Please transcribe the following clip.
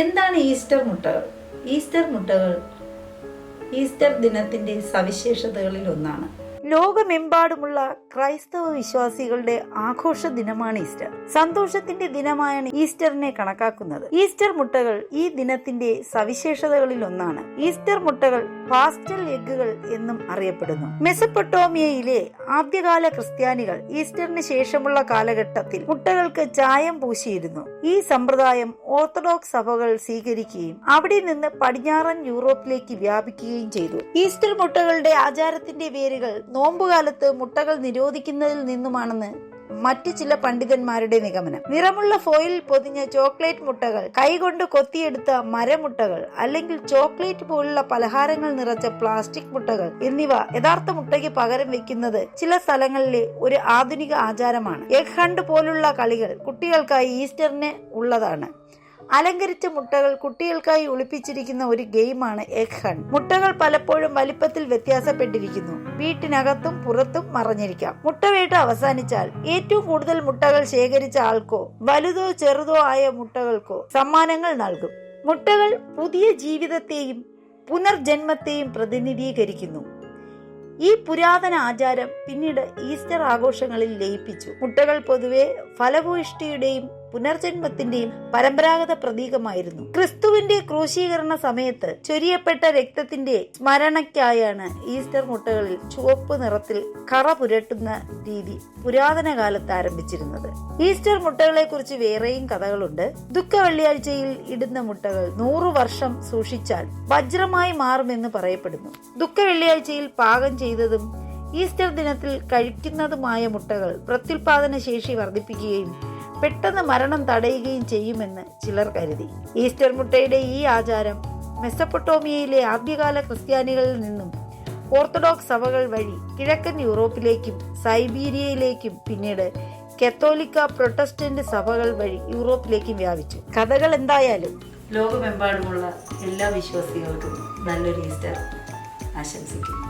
എന്താണ് ഈസ്റ്റർ മുട്ടകൾ? ഈസ്റ്റർ ദിനത്തിന്റെ സവിശേഷതകളിൽ ഒന്നാണ്. ലോകമെമ്പാടുമുള്ള ക്രൈസ്തവ വിശ്വാസികളുടെ ആഘോഷ ദിനമാണ് ഈസ്റ്റർ. സന്തോഷത്തിന്റെ ദിനമായാണ് ഈസ്റ്ററിനെ കണക്കാക്കുന്നത്. ഈസ്റ്റർ മുട്ടകൾ ഈ ദിനത്തിന്റെ സവിശേഷതകളിൽ ഒന്നാണ്. ഈസ്റ്റർ മുട്ടകൾ പാസ്റ്റൽ എഗ്ഗുകൾ എന്നും അറിയപ്പെടുന്നു. മെസപ്പൊട്ടോമിയയിലെ ആദ്യകാല ക്രിസ്ത്യാനികൾ ഈസ്റ്ററിന് ശേഷമുള്ള കാലഘട്ടത്തിൽ മുട്ടകൾക്ക് ചായം പൂശിയിരുന്നു. ഈ സമ്പ്രദായം ഓർത്തഡോക്സ് സഭകൾ സ്വീകരിക്കുകയും അവിടെ നിന്ന് പടിഞ്ഞാറൻ യൂറോപ്പിലേക്ക് വ്യാപിക്കുകയും ചെയ്തു. ഈസ്റ്റർ മുട്ടകളുടെ ആചാരത്തിന്റെ വേരുകൾ നോമ്പുകാലത്ത് മുട്ടകൾ നിരോധിക്കുന്നതിൽ നിന്നുമാണെന്ന് മറ്റു ചില പണ്ഡിതന്മാരുടെ നിഗമനം. നിറമുള്ള ഫോയിലിൽ പൊതിഞ്ഞ ചോക്ലേറ്റ് മുട്ടകൾ, കൈകൊണ്ട് കൊത്തിയെടുത്ത മരമുട്ടകൾ അല്ലെങ്കിൽ ചോക്ലേറ്റ് പോലുള്ള പലഹാരങ്ങൾ നിറച്ച പ്ലാസ്റ്റിക് മുട്ടകൾ എന്നിവ യഥാർത്ഥ മുട്ടയ്ക്ക് പകരം വെക്കുന്നത് ചില സ്ഥലങ്ങളിലെ ഒരു ആധുനിക ആചാരമാണ്. എഗ് ഹണ്ട് പോലുള്ള കളികൾ കുട്ടികൾക്കായി ഈസ്റ്ററിന് ഉള്ളതാണ്. അലങ്കരിച്ച മുട്ടകൾ കുട്ടികൾക്കായി ഒളിപ്പിച്ചിരിക്കുന്ന ഒരു ഗെയിമാണ് എഗ് ഹണ്ട്. മുട്ടകൾ പലപ്പോഴും വലിപ്പത്തിൽ വ്യത്യാസപ്പെട്ടിരിക്കുന്നു. വീട്ടിനകത്തും പുറത്തും മറഞ്ഞിരിക്കാം. മുട്ടവേട്ട അവസാനിച്ചാൽ ഏറ്റവും കൂടുതൽ മുട്ടകൾ ശേഖരിച്ച ആൾക്കോ വലുതോ ചെറുതോ ആയ മുട്ടകൾക്കോ സമ്മാനങ്ങൾ നൽകും. മുട്ടകൾ പുതിയ ജീവിതത്തെയും പുനർജന്മത്തെയും പ്രതിനിധീകരിക്കുന്നു. ഈ പുരാതന ആചാരം പിന്നീട് ഈസ്റ്റർ ആഘോഷങ്ങളിൽ ലയിപ്പിച്ചു. മുട്ടകൾ പൊതുവെ ഫലഭൂയിഷ്ടിയുടെയും പുനർജന്മത്തിന്റെയും പരമ്പരാഗത പ്രതീകമായിരുന്നു. ക്രിസ്തുവിന്റെ ക്രൂശീകരണ സമയത്ത് ചൊരിയപ്പെട്ട രക്തത്തിന്റെ സ്മരണയ്ക്കായാണ് ഈസ്റ്റർ മുട്ടകളിൽ ചുവപ്പ് നിറത്തിൽ കറ പുരട്ടുന്ന രീതി പുരാതന കാലത്ത് ആരംഭിച്ചിരുന്നത്. ഈസ്റ്റർ മുട്ടകളെ കുറിച്ച് വേറെയും കഥകളുണ്ട്. ദുഃഖ വെള്ളിയാഴ്ചയിൽ ഇടുന്ന മുട്ടകൾ 100 വർഷം സൂക്ഷിച്ചാൽ വജ്രമായി മാറുമെന്ന് പറയപ്പെടുന്നു. ദുഃഖ വെള്ളിയാഴ്ചയിൽ പാകം ചെയ്തതും ഈസ്റ്റർ ദിനത്തിൽ കഴിക്കുന്നതുമായ മുട്ടകൾ പ്രത്യുൽപാദന ശേഷി വർദ്ധിപ്പിക്കുകയും പെട്ടെന്ന് മരണം തടയുകയും ചെയ്യുമെന്ന് ചിലർ കരുതി. ഈസ്റ്റർ മുട്ടയുടെ ഈ ആചാരം മെസപ്പൊട്ടോമിയയിലെ ആദ്യകാല ക്രിസ്ത്യാനികളിൽ നിന്നും ഓർത്തഡോക്സ് സഭകൾ വഴി കിഴക്കൻ യൂറോപ്പിലേക്കും സൈബീരിയയിലേക്കും പിന്നീട് കത്തോലിക്ക പ്രൊട്ടസ്റ്റന്റ് സഭകൾ വഴി യൂറോപ്പിലേക്കും വ്യാപിച്ചു. കഥകൾ എന്തായാലും ലോകമെമ്പാടുമുള്ള എല്ലാ വിശ്വാസികൾക്കും നല്ലൊരു ഈസ്റ്റർ ആശംസിക്കുന്നു.